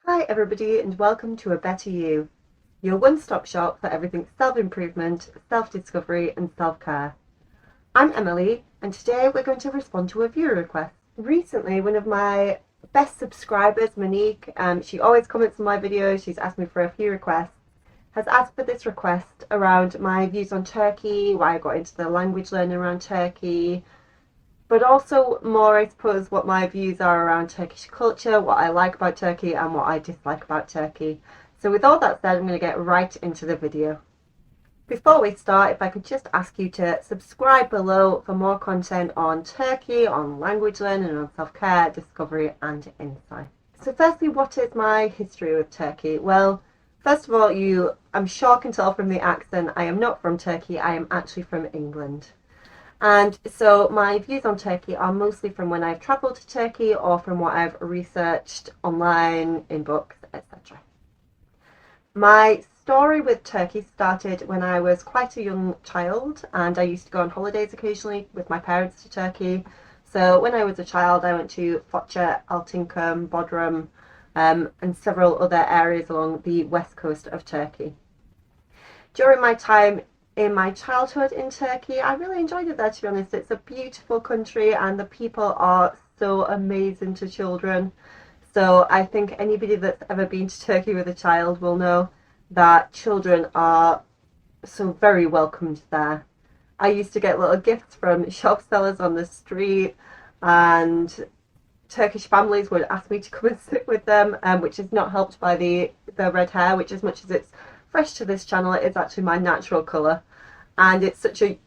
Hi everybody and welcome to A Better You, your one-stop shop for everything self-improvement, self-discovery and self-care. I'm Emily and today we're going to respond to a viewer request. Recently one of my best subscribers, Monique, she always comments on my videos, she's asked me for a few requests, has asked for this request around my views on Turkey, why I got into the language learning around Turkey, but also more, I suppose, what my views are around Turkish culture, what I like about Turkey and what I dislike about Turkey. So with all that said, I'm going to get right into the video. Before we start, if I could just ask you to subscribe below for more content on Turkey, on language learning, on self-care, discovery and insight. So firstly, what is my history with Turkey? Well, first of all, I'm sure can tell from the accent, I am not from Turkey, I am actually from England. And so my views on Turkey are mostly from when I've travelled to Turkey or from what I've researched online, in books, etc. My story with Turkey started when I was quite a young child and I used to go on holidays occasionally with my parents to Turkey. So when I was a child I went to Foça, Altinkum, Bodrum and several other areas along the west coast of Turkey. During my time in my childhood in Turkey, I really enjoyed it there, to be honest. It's a beautiful country and the people are so amazing to children. So I think anybody that's ever been to Turkey with a child will know that children are so very welcomed there. I used to get little gifts from shop sellers on the street and Turkish families would ask me to come and sit with them, which is not helped by the red hair, which as much as it's fresh to this channel, it is actually my natural colour and it's such a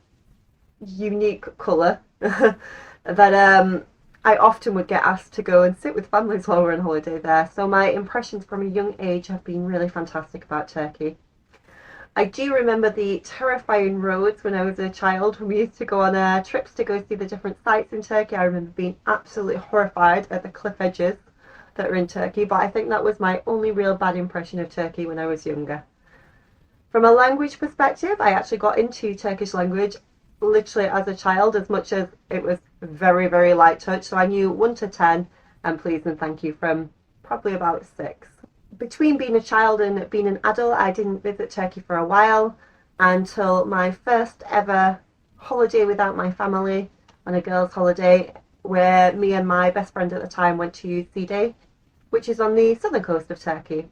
unique colour that I often would get asked to go and sit with families while we're on holiday there. So my impressions from a young age have been really fantastic about Turkey. I do remember the terrifying roads when I was a child when we used to go on trips to go see the different sites in Turkey. I remember being absolutely horrified at the cliff edges that are in Turkey, but I think that was my only real bad impression of Turkey when I was younger. From a language perspective, I actually got into Turkish language literally as a child, as much as it was very, very light touch. So I knew 1 to 10 and please and thank you from probably about 6. Between being a child and being an adult, I didn't visit Turkey for a while until my first ever holiday without my family, on a girls' holiday, where me and my best friend at the time went to Side, which is on the southern coast of Turkey.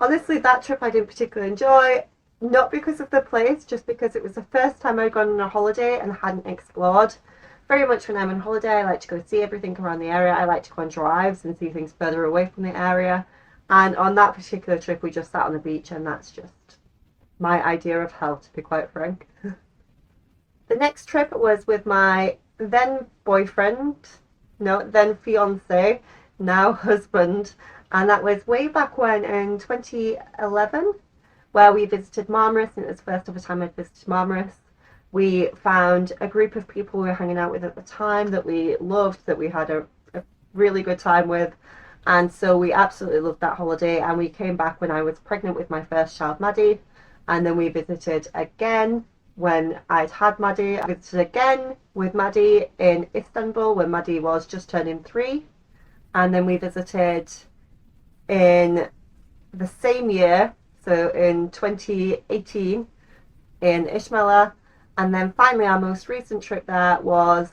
Honestly, that trip I didn't particularly enjoy, not because of the place, just because it was the first time I'd gone on a holiday and hadn't explored. Very much when I'm on holiday, I like to go see everything around the area. I like to go on drives and see things further away from the area. And on that particular trip, we just sat on the beach and that's just my idea of hell, to be quite frank. The next trip was with my then boyfriend, no, then fiance, now husband, and that was way back when in 2011, where we visited Marmaris, and it was the first ever time I'd visited Marmaris. We found a group of people we were hanging out with at the time that we loved, that we had a really good time with, and so we absolutely loved that holiday. And we came back when I was pregnant with my first child, Maddie, and then we visited again when I'd had Maddie. I visited again with Maddie in Istanbul when Maddie was just turning 3, and then we visited in the same year, so in 2018 in Ishmael, and then finally our most recent trip there was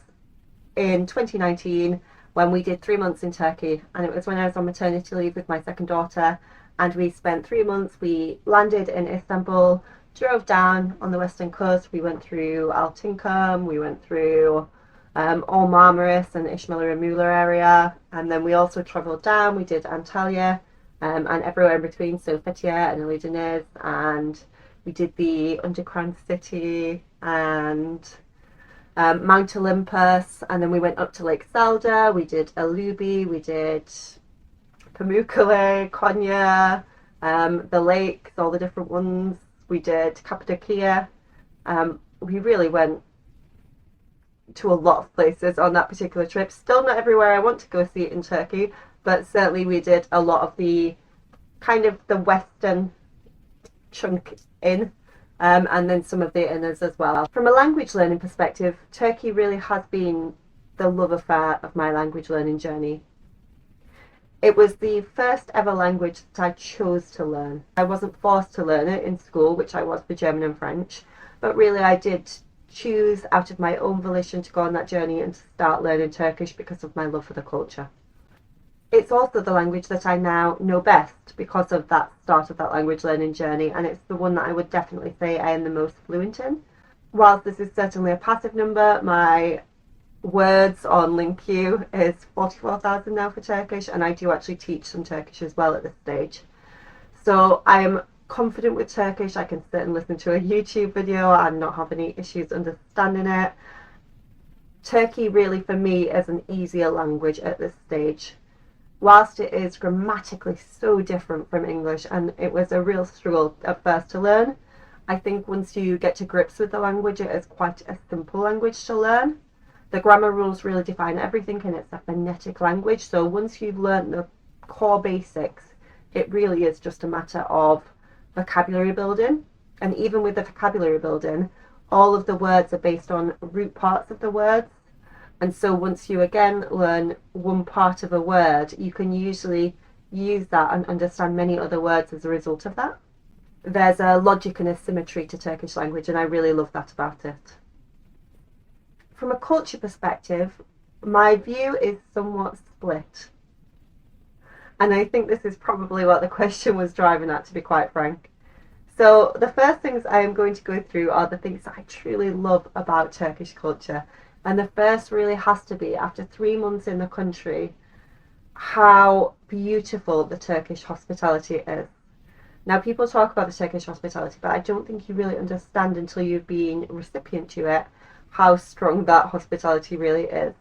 in 2019 when we did 3 months in Turkey, and it was when I was on maternity leave with my second daughter, and we spent 3 months. We landed in Istanbul, drove down on the western coast, we went through Altinkum, we went through all Marmaris and Ishmael and Muğla area, and then we also travelled down, we did Antalya and everywhere in between, so Fethiye and Iludeniz, and we did the underground city and Mount Olympus, and then we went up to Lake Selda, we did Alubi, we did Pamukkale, Konya, the lakes, all the different ones, we did Cappadocia. We really went to a lot of places on that particular trip. Still not everywhere I want to go see it in Turkey, but certainly we did a lot of the kind of the western chunk in, and then some of the inners as well. From a language learning perspective, Turkey really has been the love affair of my language learning journey. It was the first ever language that I chose to learn. I wasn't forced to learn it in school, which I was for German and French, but really I did choose out of my own volition to go on that journey and to start learning Turkish because of my love for the culture. It's also the language that I now know best because of that start of that language learning journey, and it's the one that I would definitely say I am the most fluent in. Whilst this is certainly a passive number, my words on LinkU is 44,000 now for Turkish, and I do actually teach some Turkish as well at this stage. So I am confident with Turkish. I can sit and listen to a YouTube video and not have any issues understanding it. Turkey really for me is an easier language at this stage. Whilst it is grammatically so different from English, and it was a real struggle at first to learn, I think once you get to grips with the language, it is quite a simple language to learn. The grammar rules really define everything, and it's a phonetic language, so once you've learned the core basics, it really is just a matter of vocabulary building. And even with the vocabulary building, all of the words are based on root parts of the words. And so once you again learn one part of a word, you can usually use that and understand many other words as a result of that. There's a logic and a symmetry to Turkish language, and I really love that about it. From a culture perspective, my view is somewhat split. And I think this is probably what the question was driving at, to be quite frank. So the first things I am going to go through are the things that I truly love about Turkish culture. And the first really has to be, after 3 months in the country, how beautiful the Turkish hospitality is. Now, people talk about the Turkish hospitality, but I don't think you really understand until you've been recipient to it how strong that hospitality really is.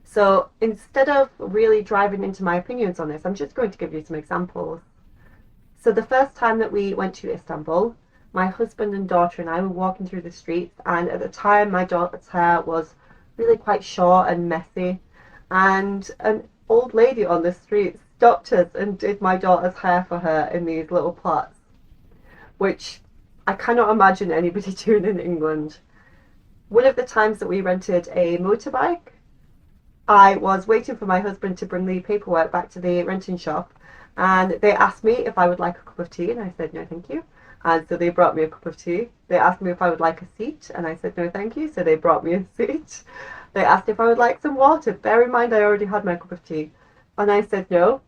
So instead of really driving into my opinions on this, I'm just going to give you some examples. So the first time that we went to Istanbul, my husband and daughter and I were walking through the streets, and at the time my daughter's hair was really quite short and messy, and an old lady on the street stopped us and did my daughter's hair for her in these little plaits, which I cannot imagine anybody doing in England. One of the times that we rented a motorbike, I was waiting for my husband to bring the paperwork back to the renting shop, and they asked me if I would like a cup of tea, and I said no thank you. And so they brought me a cup of tea. They asked me if I would like a seat, and I said no thank you, so they brought me a seat. They asked if I would like some water. Bear in mind I already had my cup of tea, and I said no,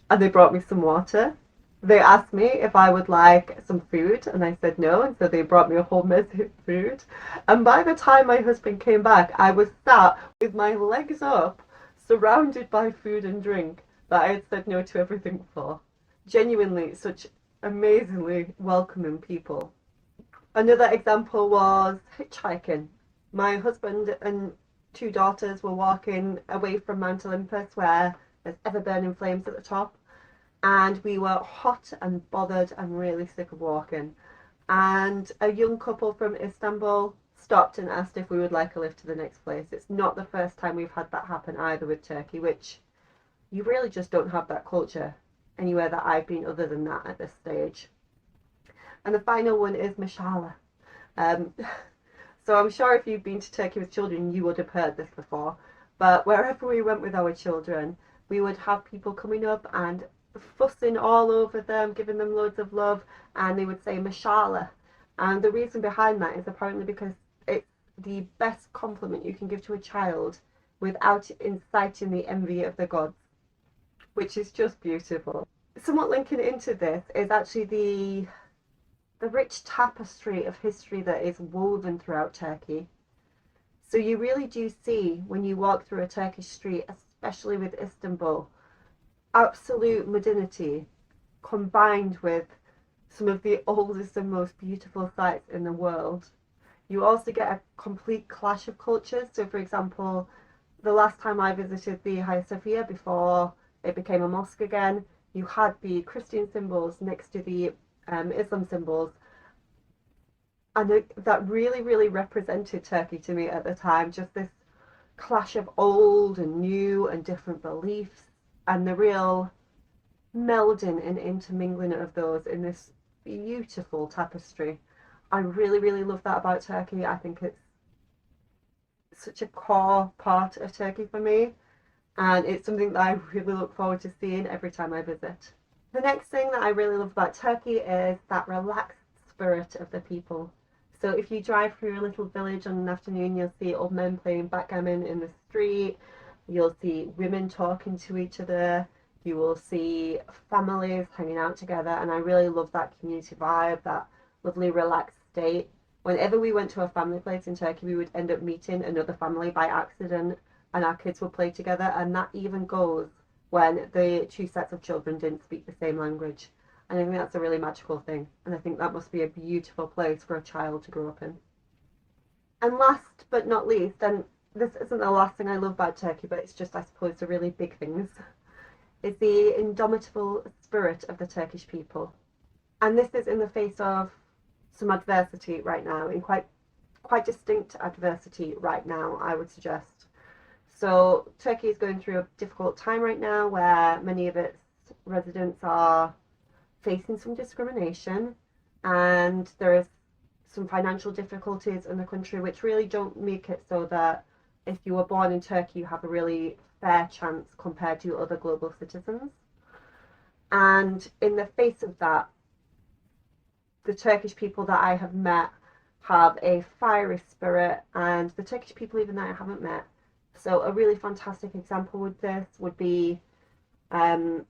and they brought me some water. They asked me if I would like some food, and I said no, and so they brought me a whole mess of food. And by the time my husband came back, I was sat with my legs up, surrounded by food and drink that I had said no to everything for. Genuinely, such amazingly welcoming people. Another example was hitchhiking. My husband and 2 daughters were walking away from Mount Olympus, where there's ever-burning flames at the top, and we were hot and bothered and really sick of walking. And a young couple from Istanbul stopped and asked if we would like a lift to the next place. It's not the first time we've had that happen either with Turkey, which you really just don't have that culture anywhere that I've been other than that at this stage. And the final one is mashallah. Um, so I'm sure if you've been to Turkey with children, you would have heard this before. But wherever we went with our children, we would have people coming up and fussing all over them, giving them loads of love, and they would say mashallah. And the reason behind that is apparently because it's the best compliment you can give to a child without inciting the envy of the gods, which is just beautiful. Somewhat linking into this is actually the rich tapestry of history that is woven throughout Turkey. So you really do see, when you walk through a Turkish street, especially with Istanbul, absolute modernity combined with some of the oldest and most beautiful sites in the world. You also get a complete clash of cultures. So for example, the last time I visited the Hagia Sophia before it became a mosque again, you had the Christian symbols next to the Islam symbols, and that really represented Turkey to me at the time. Just this clash of old and new and different beliefs, and the real melding and intermingling of those in this beautiful tapestry. I really love that about Turkey. I think it's such a core part of Turkey for me. and it's something that I really look forward to seeing every time I visit. The next thing that I really love about Turkey is that relaxed spirit of the people. So if you drive through a little village on an afternoon, you'll see old men playing backgammon in the street, you'll see women talking to each other, you will see families hanging out together, and I really love that community vibe, that lovely relaxed state. Whenever we went to a family place in Turkey, we would end up meeting another family by accident, and our kids would play together, and that even goes when the two sets of children didn't speak the same language. And I think that's a really magical thing, and I think that must be a beautiful place for a child to grow up in. And last but not least, and this isn't the last thing I love about Turkey, but it's just, I suppose, the really big things, is the indomitable spirit of the Turkish people. And this is in the face of some adversity right now, in quite distinct adversity right now, I would suggest. So Turkey is going through a difficult time right now where many of its residents are facing some discrimination, and there is some financial difficulties in the country which really don't make it so that if you were born in Turkey you have a really fair chance compared to other global citizens. And in the face of that, the Turkish people that I have met have a fiery spirit, and the Turkish people even that I haven't met. So a really fantastic example with this would be the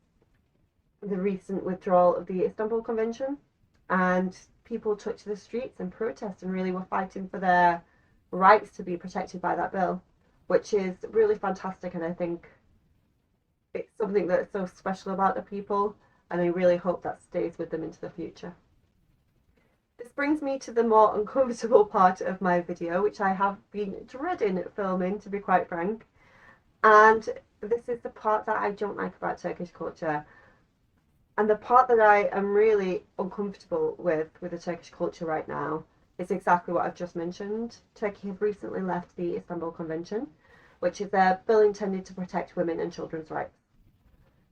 recent withdrawal of the Istanbul Convention, and people took to the streets and protest and really were fighting for their rights to be protected by that bill, which is really fantastic, and I think it's something that's so special about the people, and I really hope that stays with them into the future. This brings me to the more uncomfortable part of my video, which I have been dreading filming, to be quite frank. And this is the part that I don't like about Turkish culture. And the part that I am really uncomfortable with the Turkish culture right now is exactly what I've just mentioned. Turkey have recently left the Istanbul Convention, which is a bill intended to protect women and children's rights.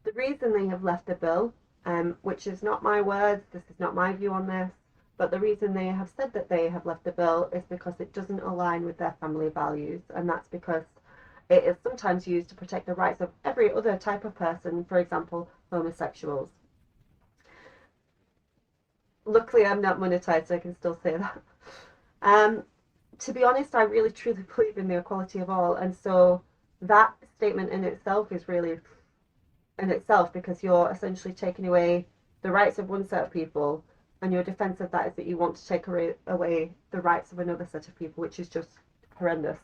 The reason they have left the bill, which is not my words, this is not my view on this, but the reason they have said that they have left the bill is because it doesn't align with their family values, and that's because it is sometimes used to protect the rights of every other type of person, for example, homosexuals. Luckily, I'm not monetized, so I can still say that. To be honest, I really truly believe in the equality of all, and so that statement in itself is really in itself, because you're essentially taking away the rights of one set of people, and your defense of that is that you want to take away the rights of another set of people, which is just horrendous.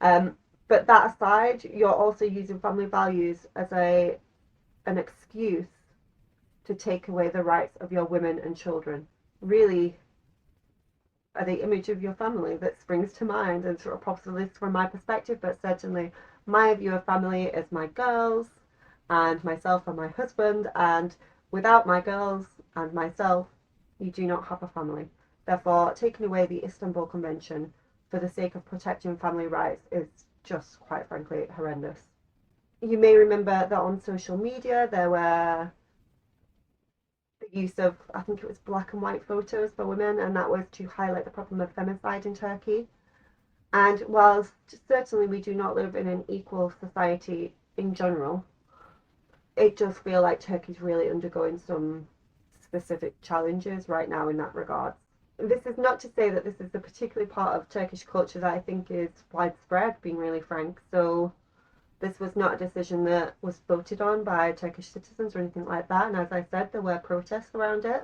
But that aside, you're also using family values as an excuse to take away the rights of your women and children. Really, the image of your family that springs to mind, and sort of possibly from my perspective, but certainly my view of family is my girls and myself and my husband, and without my girls and myself, you do not have a family. Therefore, taking away the Istanbul Convention for the sake of protecting family rights is just, quite frankly, horrendous. You may remember that on social media there were the use of, I think it was black and white photos for women, and that was to highlight the problem of femicide in Turkey. And whilst certainly we do not live in an equal society in general, it does feel like Turkey's really undergoing some specific challenges right now in that regard. This is not to say that this is the particular part of Turkish culture that I think is widespread, being really frank. So this was not a decision that was voted on by Turkish citizens or anything like that. And as I said, there were protests around it.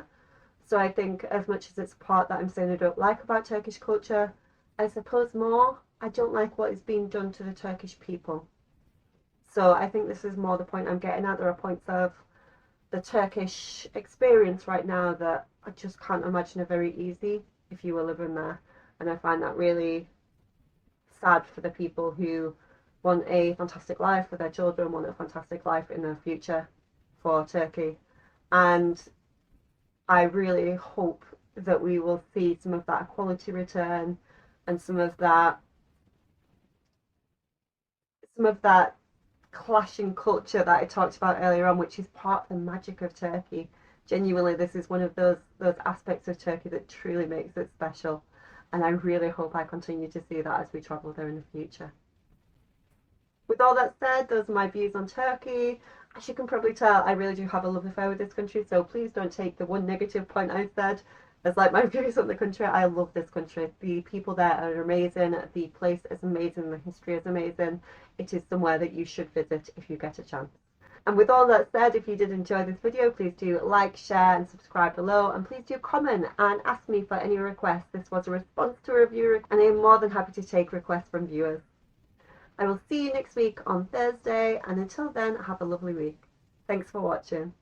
So I think as much as it's a part that I'm saying I don't like about Turkish culture, I suppose more I don't like what is being done to the Turkish people. So I think this is more the point I'm getting at. There are points of the Turkish experience right now that I just can't imagine are very easy if you were living there. And I find that really sad for the people who want a fantastic life for their children, want a fantastic life in the future for Turkey. And I really hope that we will see some of that equality return, and some of that clashing culture that I talked about earlier on, which is part of the magic of Turkey. Genuinely, this is one of those aspects of Turkey that truly makes it special, and I really hope I continue to see that as we travel there in the future. With all that said, those are my views on Turkey. As you can probably tell, I really do have a love affair with this country, so please don't take the one negative point I said as like my views on the country. I love this country. The people there are amazing, the place is amazing, the history is amazing. It is somewhere that you should visit if you get a chance. And with all that said, if you did enjoy this video, please do like, share and subscribe below, and please do comment and ask me for any requests. This was a response to a review and I am more than happy to take requests from viewers. I will see you next week on Thursday, and until then, have a lovely week. Thanks for watching.